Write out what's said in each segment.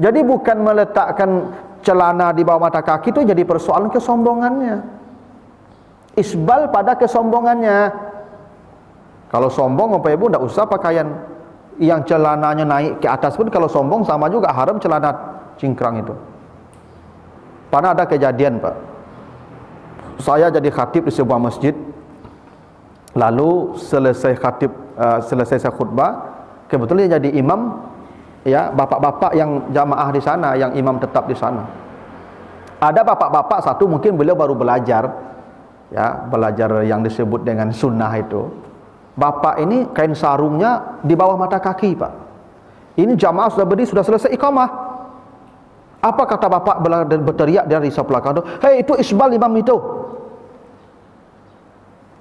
Jadi bukan meletakkan celana di bawah mata kaki itu jadi persoalan kesombongannya. Isbal pada kesombongannya. Kalau sombong Bapak Ibu tidak usah pakaian yang celananya naik ke atas pun, kalau sombong sama juga, haram celana cingkrang itu. Pernah ada kejadian Pak, saya jadi khatib di sebuah masjid, lalu selesai saya khutbah, kebetulan dia jadi imam, ya, bapak-bapak yang jamaah di sana, yang imam tetap di sana. Ada bapak-bapak satu, mungkin beliau baru belajar, ya, belajar yang disebut dengan sunnah itu. Bapak ini kain sarungnya di bawah mata kaki Pak. Ini jamaah sudah berdiri, sudah selesai iqamah. Apa kata bapak berteriak dari sebelah belakang itu? Hei, itu isbal imam itu.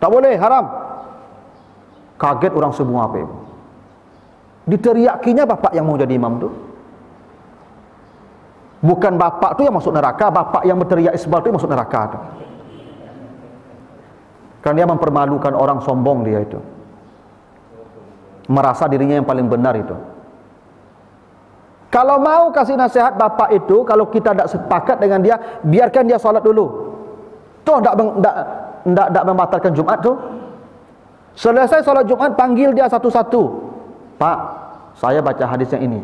Tak boleh, haram. Kaget orang semua Pak Ibu. Diteriakinya bapak yang mau jadi imam tu. Bukan bapak tu yang masuk neraka, bapak yang berteriak isbal tu yang masuk neraka tu. Karena dia mempermalukan orang, sombong dia itu. Merasa dirinya yang paling benar itu. Kalau mau kasih nasihat bapak itu, kalau kita tidak sepakat dengan dia, biarkan dia salat dulu. Toh tidak membatalkan Jumat tu. Selesai salat Jumat, panggil dia satu-satu. Pak, saya baca hadis yang ini.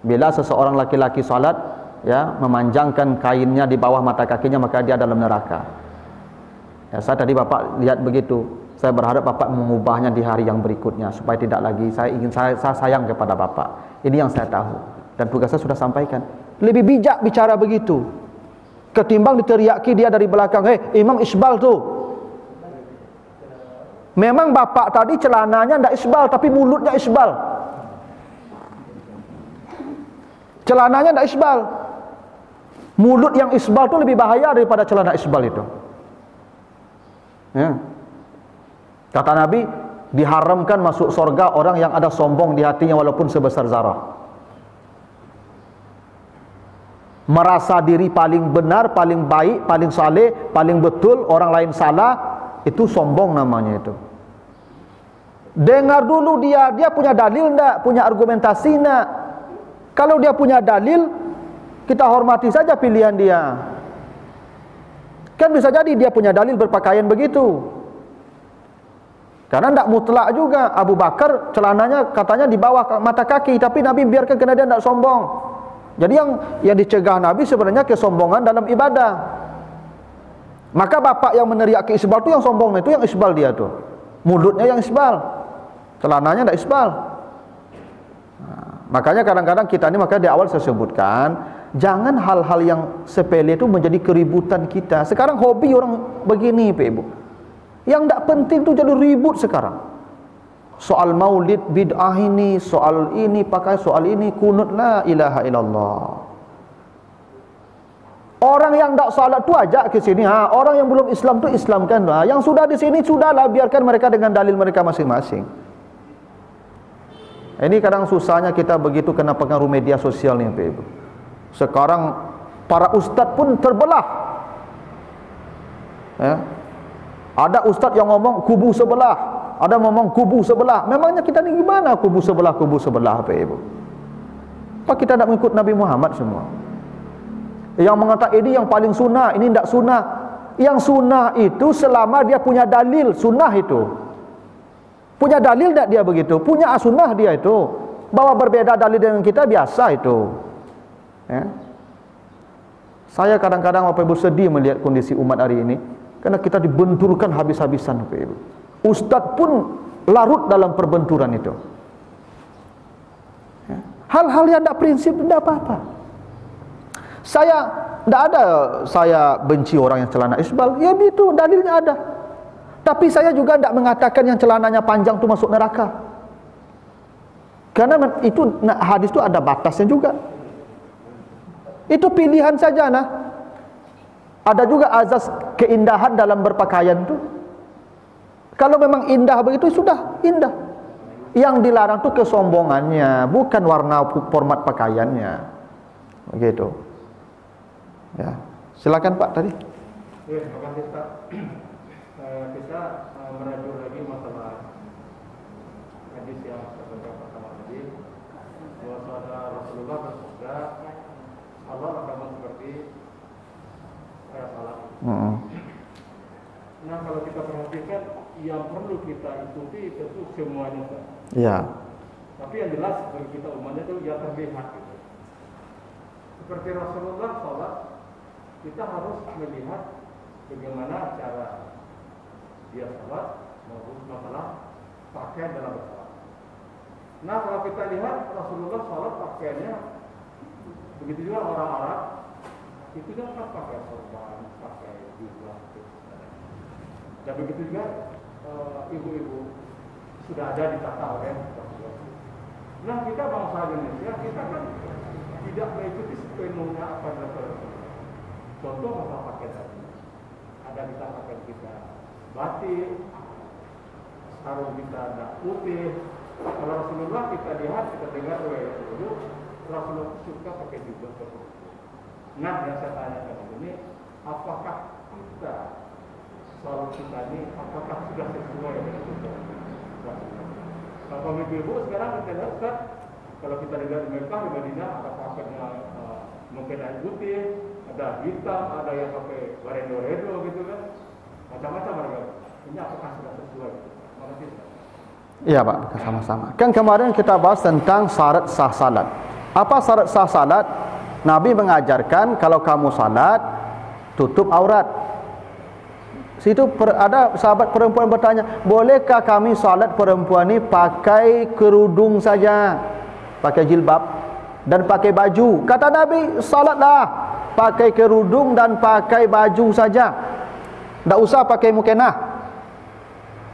Bila seseorang laki-laki salat, ya, memanjangkan kainnya di bawah mata kakinya, maka dia dalam neraka. Ya, saya tadi bapak lihat begitu. Saya berharap bapak mengubahnya di hari yang berikutnya supaya tidak lagi. Saya sayang kepada bapak. Ini yang saya tahu dan tugas saya sudah sampaikan. Lebih bijak bicara begitu ketimbang diteriaki dia dari belakang, "Hei, imam isbal tu." Memang bapak tadi celananya tidak isbal, tapi mulutnya isbal. Celananya tidak isbal. Mulut yang isbal tu lebih bahaya daripada celana isbal itu. Ya. Kata Nabi, diharamkan masuk surga orang yang ada sombong di hatinya walaupun sebesar zarah. Merasa diri paling benar, paling baik, paling saleh, paling betul, orang lain salah, itu sombong namanya itu. Dengar dulu dia punya dalil enggak, punya argumentasi enggak. Kalau dia punya dalil, kita hormati saja pilihan dia. Kan bisa jadi dia punya dalil berpakaian begitu. Karena tidak mutlak juga. Abu Bakar celananya katanya di bawah mata kaki, tapi Nabi biarkan kerana dia tidak sombong. Jadi yang dicegah Nabi sebenarnya kesombongan dalam ibadah. Maka bapak yang meneriaki isbal itu yang sombong, itu yang isbal dia tu. Mulutnya yang isbal, celananya tidak isbal. Makanya kadang-kadang kita ini, makanya di awal saya sebutkan, jangan hal-hal yang sepele itu menjadi keributan kita. Sekarang hobi orang begini Pak Ibu. Yang tidak penting tu jadi ribut sekarang. Soal maulid bid'ah ini, soal ini pakai, soal ini kunut, la ilaha illallah. Orang yang tidak salat tu ajak ke sini, orang yang belum Islam tu Islamkan. Yang sudah di sini sudahlah, biarkan mereka dengan dalil mereka masing-masing. Ini kadang susahnya kita begitu kena pengaruh media sosial ni Pak Ibu. Sekarang para ustaz pun terbelah. Ya. Ada ustaz yang ngomong kubu sebelah, ada ngomong kubu sebelah. Memangnya kita ni gimana kubu sebelah Pak Ibu? Apa kita nak mengikut Nabi Muhammad semua? Yang mengatakan ini yang paling sunnah, ini tidak sunnah. Yang sunnah itu selama dia punya dalil sunnah itu. Punya dalil tak dia begitu? Punya sunnah dia itu. Bahwa berbeda dalil dengan kita biasa itu. Ya. Saya kadang-kadang Bapak Ibu sedih melihat kondisi umat hari ini. Karena kita dibenturkan habis-habisan Bapak Ibu. Ustaz pun larut dalam perbenturan itu. Hal-hal yang tidak prinsip tidak apa-apa. Tidak ada saya benci orang yang celana isbal. Ya begitu, dalilnya ada. Tapi saya juga tidak mengatakan yang celananya panjang itu masuk neraka. Karena itu hadis itu ada batasnya juga. Itu pilihan saja nah. Ada juga azas keindahan dalam berpakaian itu. Kalau memang indah begitu, sudah indah. Yang dilarang itu kesombongannya, bukan warna format pakaiannya. Begitu. Ya, silakan Pak tadi. Ya, terima kasih Pak. Kita merajuk lagi masalah hadis yang saya baca pertama tadi, bahwa Rasulullah bersabda, sholat akan seperti salat. Nah, kalau kita perhatikan, yang perlu kita ikuti tentu semuanya. Ya. Tapi yang jelas bagi kita umatnya itu yang terlihat gitu. Seperti Rasulullah sholat, kita harus melihat bagaimana cara dia sholat maupun masalah pakaian dalam bersalat. Nah, kalau kita lihat Rasulullah sholat pakaiannya, begitu juga orang Arab, itu kan pakai sorban, pakai jubah, dan begitu juga ibu-ibu sudah ada ditata oleh Rasulullah. Nah, kita bangsa Indonesia, kita kan tidak mengikuti sepenuhnya apa yang Rasulullah. Contoh masalah pakaian tadi, ada kita pakai kita batik, sarung kita ada putih. Kalau Rasulullah kita lihat, kita dengar Rasulullah suka pakai jubah seperti itu. Nah, yang saya tanyakan ini, apakah kita sholat kita ini, apakah sudah sesuai dengan jubah Rasulullah? Kalau ibu sekarang kita lihat, kalau kita dengar di Mekah, di Madinah, ada pakainya mungkin ada putih, ada hitam, ada yang pakai baredo-redo gitu kan, macam-macam mereka. Ini apakah sudah sesuai? Makasih. Iya Pak, sama-sama. Kan kemarin kita bahas tentang syarat sah salat. Apa syarat sah salat? Nabi mengajarkan kalau kamu salat, tutup aurat. Situ ada sahabat perempuan bertanya, bolehkah kami salat perempuan ini pakai kerudung saja, pakai jilbab dan pakai baju? Kata Nabi, salatlah pakai kerudung dan pakai baju saja, tidak usah pakai mukena.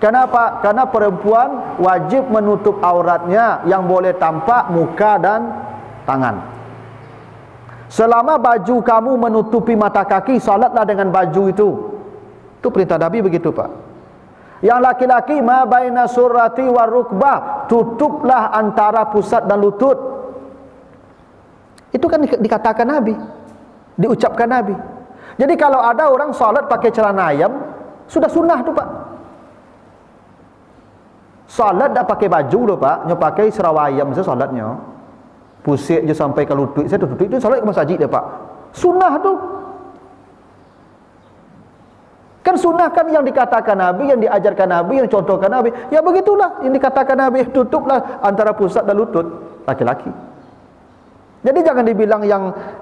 Kenapa? Karena perempuan wajib menutup auratnya, yang boleh tampak muka dan tangan. Selama baju kamu menutupi mata kaki, salatlah dengan baju itu. Itu perintah Nabi begitu Pak. Yang laki-laki, ma baina surrati wa rukbah, tutuplah antara pusat dan lutut. Itu kan dikatakan Nabi, diucapkan Nabi. Jadi kalau ada orang salat pakai celana ayam, sudah sunnah tu Pak. Salat dah pakai baju loh Pak, nyo pakai serawai ayam saya salatnya. Pusik je sampai ke lutut, saya tutup itu salat ke masjid dia Pak. Sunnah tu. Kan sunnah kan yang dikatakan Nabi, yang diajarkan Nabi, yang contohkan Nabi. Ya begitulah yang dikatakan Nabi, tutuplah antara pusat dan lutut laki-laki. Jadi jangan dibilang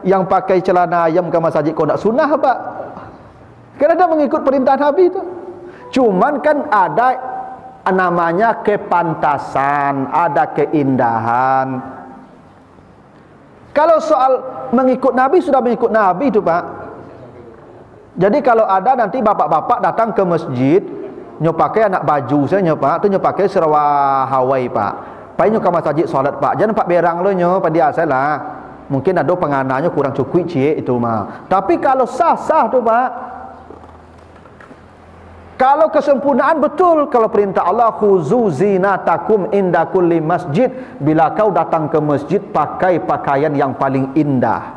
yang pakai celana ayam ke masjid kau nak sunnah Pak. Karena dia mengikut perintah Nabi itu. Cuman kan ada namanya kepantasan, ada keindahan. Kalau soal mengikut Nabi, sudah mengikut Nabi itu Pak. Jadi kalau ada nanti bapak-bapak datang ke masjid, nyo pakai anak baju saya nyo Pak, tu nyo pakai serwa Hawaii Pak. Pai nyo ke masjid salat Pak. Jangan Pak berang lo nyo pada dia lah. Mungkin ada pengananya kurang cukup cie itu mah. Tapi kalau sah-sah tu Pak. Kalau kesempurnaan betul, kalau perintah Allah khuzu zinatakum inda kulli masjid, bila kau datang ke masjid pakai pakaian yang paling indah.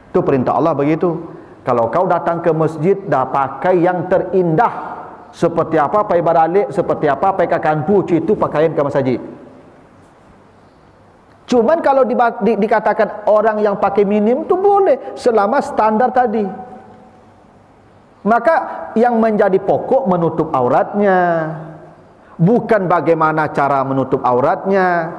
Itu perintah Allah begitu. Kalau kau datang ke masjid dah pakai yang terindah. Seperti apa pai baralik, seperti apa pai kakanpu, itu pakaian ke masjid. Cuman kalau dikatakan orang yang pakai minim tu boleh selama standar tadi. Maka yang menjadi pokok menutup auratnya, bukan bagaimana cara menutup auratnya.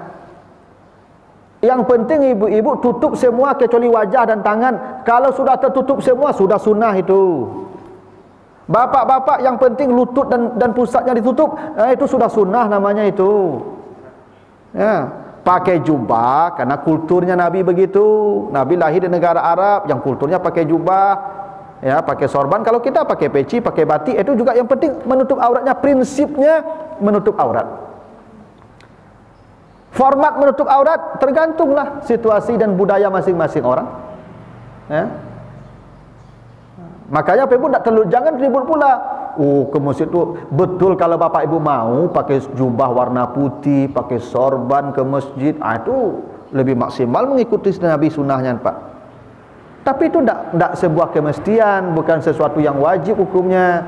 Yang penting ibu-ibu tutup semua kecuali wajah dan tangan. Kalau sudah tertutup semua, sudah sunnah itu. Bapak-bapak yang penting lutut dan pusatnya ditutup, itu sudah sunnah namanya itu. Ya, pakai jubah karena kulturnya Nabi begitu. Nabi lahir di negara Arab yang kulturnya pakai jubah. Ya, pakai sorban. Kalau kita pakai peci, pakai batik, itu juga yang penting menutup auratnya. Prinsipnya menutup aurat. Format menutup aurat tergantunglah situasi dan budaya masing-masing orang. Ya. Makanya ibu tak terlalu jangan ribut pula. Oh, ke masjid tu betul kalau bapak ibu mau pakai jubah warna putih, pakai sorban ke masjid, itu lebih maksimal mengikuti Nabi sunnahnya Pak. Tapi itu tidak sebuah kemestian, bukan sesuatu yang wajib hukumnya.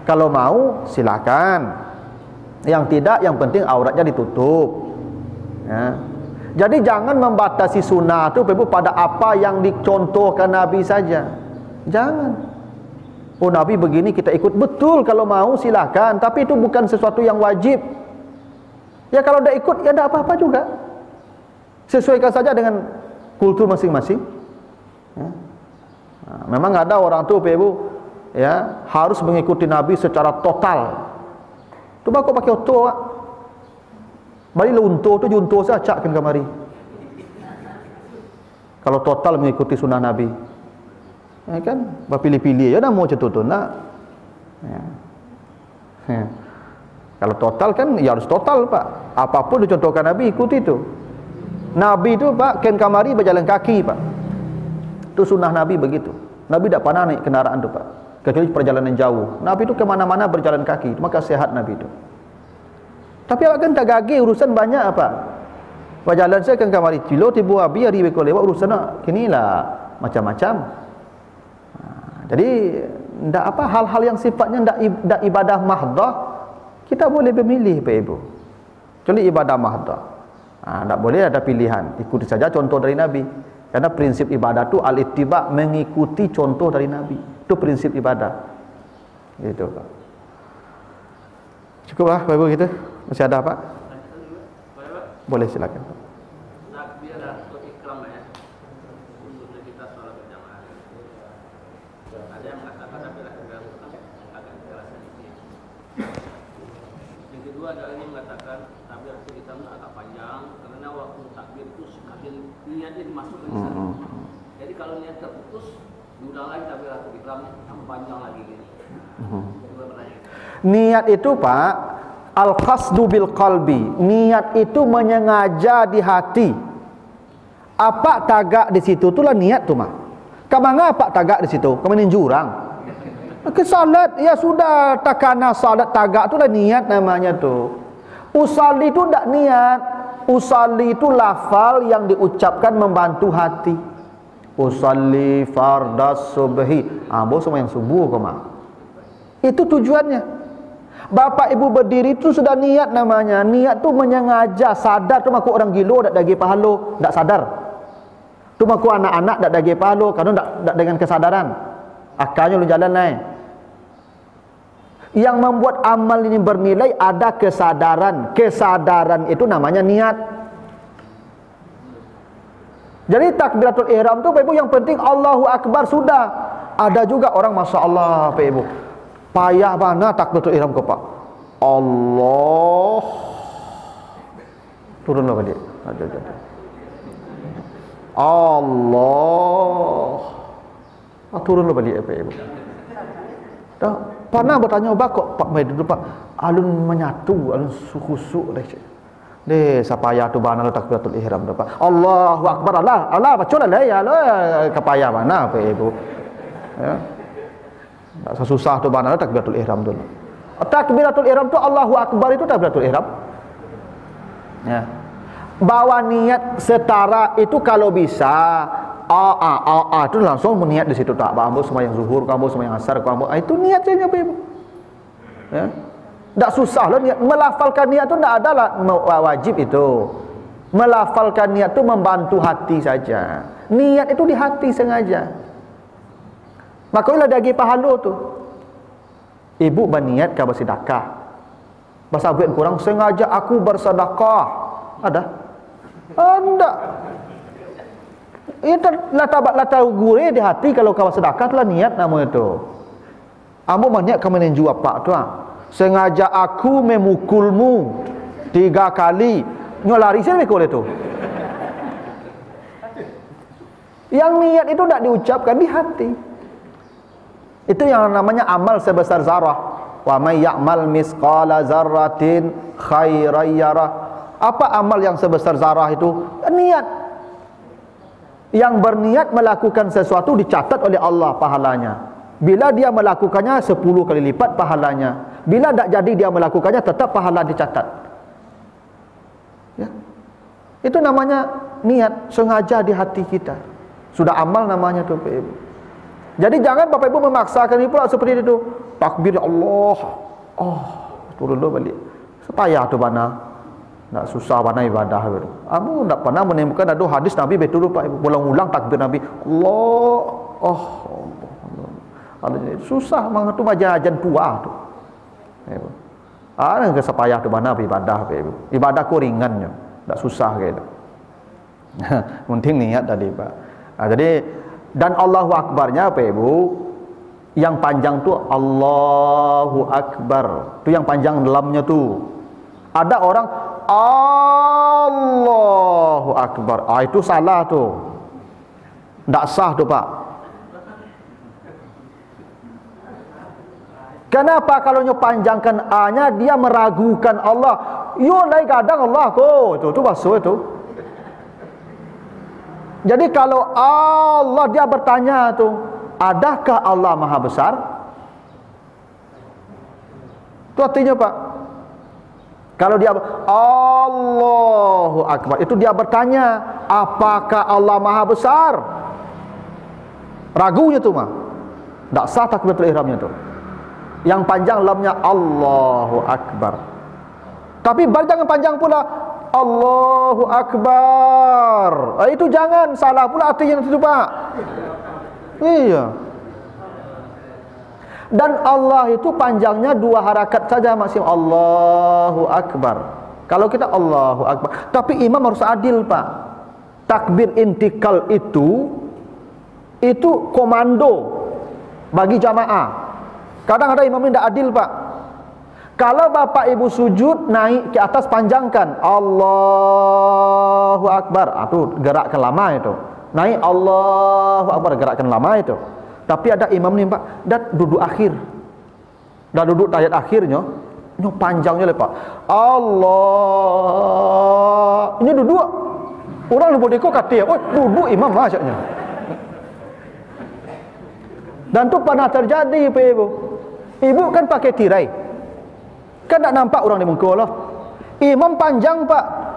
Kalau mau silakan. Yang tidak, yang penting auratnya ditutup. Ya. Jadi jangan membatasi sunnah itu pada apa yang dicontohkan Nabi saja. Jangan. Oh, Nabi begini kita ikut. Betul, kalau mau silakan, tapi itu bukan sesuatu yang wajib. Ya kalau dah ikut ya tidak apa-apa juga. Sesuaikan saja dengan kultur masing-masing. Ya. Nah, memang ada orang tu Ibu ya harus mengikuti Nabi secara total. Tu kok pakai oto ah. Balik luntur tu juntur saja cakkan kamari. Kalau total mengikuti sunnah Nabi. Ya kan? Berpilih-pilih ya dah mau macam tu nak. Ya. Ya. Kalau total kan ya harus total Pak. Apapun dicontohkan Nabi ikuti itu. Nabi itu Pak ken kamari berjalan kaki Pak. Itu sunnah Nabi begitu. Nabi tidak pernah naik kendaraan tu Pak. Kecuali perjalanan jauh. Nabi itu ke mana-mana berjalan kaki. Maka sehat Nabi itu. Tapi awak kan tak gagih urusan banyak apa. Berjalan saya kan kamari kilo tibu abi hari beko lewat urusan nak kinilah macam-macam. Jadi ndak apa hal-hal yang sifatnya ndak ibadah mahdah kita boleh memilih Pak Ibu. Kecuali ibadah mahdah. Ndak boleh ada pilihan. Ikuti saja contoh dari Nabi. Karena prinsip ibadah itu al-ittiba, mengikuti contoh dari Nabi. Itu prinsip ibadah. Gitu Pak. Cukup lah Pak Ibu gitu. Masih ada Pak? Boleh silakan Pak. Takbir atau ikram ya. Untuk kita sholat berjamaah. Ada yang mengatakan takbir agak keras sedikit. Yang kedua adalah yang mengatakan takbir atau ikram agak panjang karena waktu takbir itu semakin niatnya dimasukkan di sana. Jadi kalau niat terputus, diulang lagi takbir atau ikramnya tambah panjang lagi gitu. Niat itu Pak, al-qasdu bil qalbi. Niat itu menyengaja di hati. Apa tagak di situ itulah niat tu mah. Kamanga apa tagak di situ? Kamanin jurang. Ke salat ya sudah takana salat tagak itulah niat namanya tu. Usalli itu tidak niat. Usalli itu lafal yang diucapkan membantu hati. Usalli fardas subhi. Bos semua yang subuh kau mah. Itu tujuannya. Bapak ibu berdiri itu sudah niat namanya. Niat tu menyengaja, sadar tu maku orang gilo dak dagi pahalo, dak sadar. Tu maku anak-anak dak dagi pahalo karena dak dengan kesadaran. Akalnya lu jalan naik. Yang membuat amal ini bernilai ada kesadaran. Kesadaran itu namanya niat. Jadi takbiratul ihram tu Pak Ibu yang penting Allahu Akbar sudah. Ada juga orang masya-Allah Pak Ibu. Payah mana takbiratul ihram kau Pak? Allah. Turunlah Pak Dik. Allah. Turunlah Pak Dik Pak Ibu. Dah pernah bertanya Pak kok Pak mai dulu Pak. Alun menyatu, alun khusuk dah. Deh sapaya tu bana takbiratul ihram dah Pak. Allahu Akbar Allah. Allah baca lah ya Allah kepayah mana Pak Ibu. Ya. Tak susah tu bana takbiratul ihram tu. Takbiratul ihram tu Allahu Akbar itu takbiratul ihram. Ya. Bawa niat setara itu kalau bisa. Itu langsung meniat di situ tak. Ambo sembahyang zuhur, ambo sembahyang asar, ambo itu niat saja Pak Ibu. Ya. Tak susah lah niat. Melafalkan niat tu tak adalah wajib itu. Melafalkan niat tu membantu hati saja. Niat itu di hati sengaja. Makanya dagi pahala tu. Ibu berniat ke bersedekah. Bahasa buat kurang sengaja aku bersedekah. Ada? Ada. Itu lata gure di hati kalau kau sedekah telah niat namanya tu. Ambo berniat kamu menjual pak tu sengaja aku memukulmu 3 kali. Nyolari sih boleh tu. Yang niat itu tidak diucapkan di hati. Itu yang namanya amal sebesar zarah. Wa may ya'mal misqala zarratin khairan yarah. Apa amal yang sebesar zarah itu? Niat. Yang berniat melakukan sesuatu dicatat oleh Allah pahalanya. Bila dia melakukannya 10 kali lipat pahalanya. Bila tak jadi dia melakukannya tetap pahala dicatat. Ya. Itu namanya niat sengaja di hati kita. Sudah amal namanya tu Pak Ibu. Jadi jangan Bapak Ibu memaksakan ini pula seperti itu. Takbir Allah. Turun dulu balik. Supaya tu mana? nak susah mana ibadah itu. Kamu tak pernah menemukan ada hadis Nabi betul Pak, ulang-ulang takbir Nabi. Allah, susah mang tu macam ajan tua tu. Ada ke sepayah tu mana ibadah Pak. Ibadah ku ringannya, tak susah gitu. Penting niat tadi Pak. Jadi dan Allahu Akbarnya apa Ibu? Yang panjang tu Allahu Akbar. Tu yang panjang dalamnya tu. Ada orang Allahu Akbar. Itu salah tu. Tak sah tu Pak. Kenapa kalau nyo panjangkan A-nya dia meragukan Allah. Yo lai kadang Allah ko. Tu basuh itu. Jadi kalau Allah dia bertanya tu, adakah Allah Maha Besar? Itu artinya Pak. Kalau dia Allahu Akbar, itu dia bertanya, apakah Allah Maha Besar? Ragunya tu mah. Tak sah takbiratul ihramnya tu. Yang panjang lamnya Allahu Akbar. Tapi jangan panjang pula Allahu Akbar. Itu jangan, salah pula artinya itu Pak. Iya. Dan Allah itu panjangnya 2 harakat saja maksimal, Allahu Akbar. Kalau kita Allahu Akbar, tapi imam harus adil Pak. Takbir intikal itu komando bagi jamaah. Kadang ada imam yang tidak adil Pak. Kalau bapak ibu sujud, naik ke atas panjangkan Allahu Akbar. Itu gerakkan lama itu. Naik Allahu Akbar, gerakkan lama itu. Tapi ada imam ni Pak, dah duduk akhir. Dah duduk ayat akhirnya, nyo panjangnya lepas. Allah. Ini duduk. Orang lupa deko kata, "Oh, duduk imam maksudnya." Dan tu pernah terjadi Pak Ibu. Ibu kan pakai tirai. Kan tak nampak orang di muka Allah. Imam panjang Pak.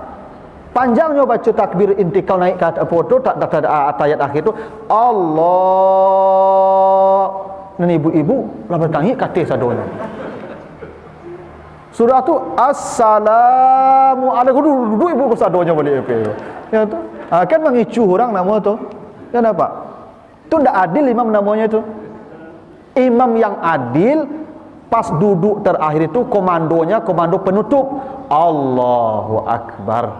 Panjangnya baca takbir intikal naik ke atas foto, tak ada ayat akhir tu Allah. Dan ibu-ibu lah bertanya kata sadonya. Surah tu Assalamualaikum. Duduk ibu sadonya balik apa. Ya tu. Kan mengicu orang nama tu. Kenapa? Tu ndak adil imam namanya tu. Imam yang adil pas duduk terakhir itu komandonya komando penutup Allahu Akbar.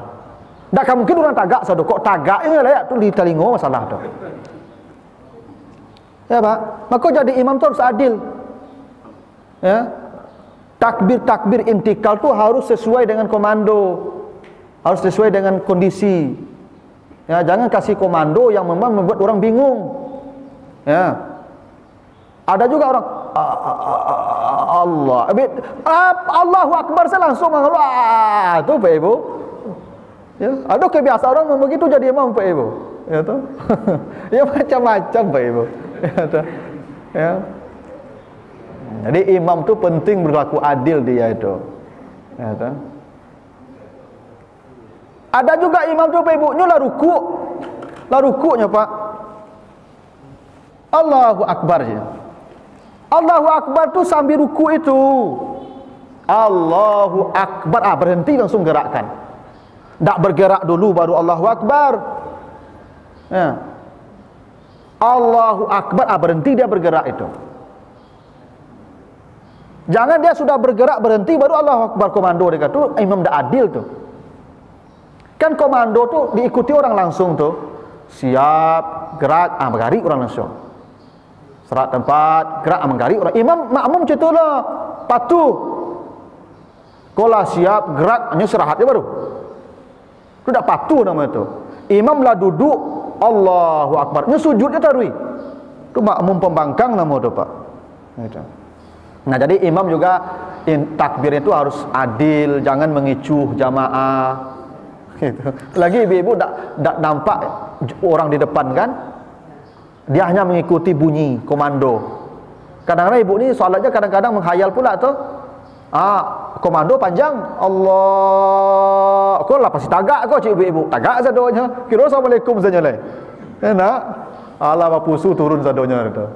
Tak mungkin orang tagak sado kok tagaknya lah ya tu di telinga masalah tu. Ya Pak, maka jadi imam tu harus adil. Ya. Takbir intikal tu harus sesuai dengan komando. Harus sesuai dengan kondisi. Ya, jangan kasih komando yang membuat orang bingung. Ya. Ada juga orang Allah. Allahu Akbar saya langsung Allah. Itu Pak Ibu. Ya, ada kebiasaan orang begitu jadi imam Pak Ibu. Ya tu. Ya macam-macam Pak Ibu. Ya tu. Ya. Jadi imam tu penting berlaku adil dia itu. Ya tu. Ada juga imam tu Pak Ibu, nyolah ruku. Lah rukuknya Pak. Allahu Akbar je. Allahu Akbar tu sambil ruku itu Allahu Akbar, berhenti langsung gerakkan. Tak bergerak dulu baru Allahu Akbar. Ya. Allahu Akbar, berhenti dia bergerak itu. Jangan dia sudah bergerak berhenti baru Allahu Akbar komando dia kata, imam tak adil tu. Kan komando tu diikuti orang langsung tu. Siap, gerak, bergarik orang langsung. Serat tempat, gerak menggarik orang. Imam makmum macam itulah. Patuh. Kolah siap, gerak, hanya serahat dia baru. Itu tak patuh nama itu. Imam lah duduk, Allahu Akbar. Ini sujudnya tarui. Itu makmum pembangkang nama itu Pak. Nah jadi imam juga takbir itu harus adil, jangan mengicuh jamaah. Gitu. Lagi ibu-ibu tak nampak orang di depan kan? Dia hanya mengikuti bunyi komando. Kadang-kadang ibu ni solatnya kadang-kadang menghayal pula tu. Komando panjang Allah. Kau lah pasti tagak kau cik ibu-ibu. Tagak sadonya. Kira Assalamualaikum saja lah. Enak. Allah pusu turun sadonya tu.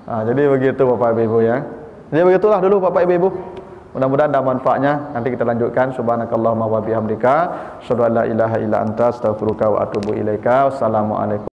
Jadi begitu Bapak Ibu ya. Jadi begitulah dulu Bapak Ibu. Mudah-mudahan ada manfaatnya. Nanti kita lanjutkan. Subhanakallahumma wa bihamdika, asyhadu an la ilaha illa anta, astaghfiruka wa atubu ilaika. Wassalamualaikum.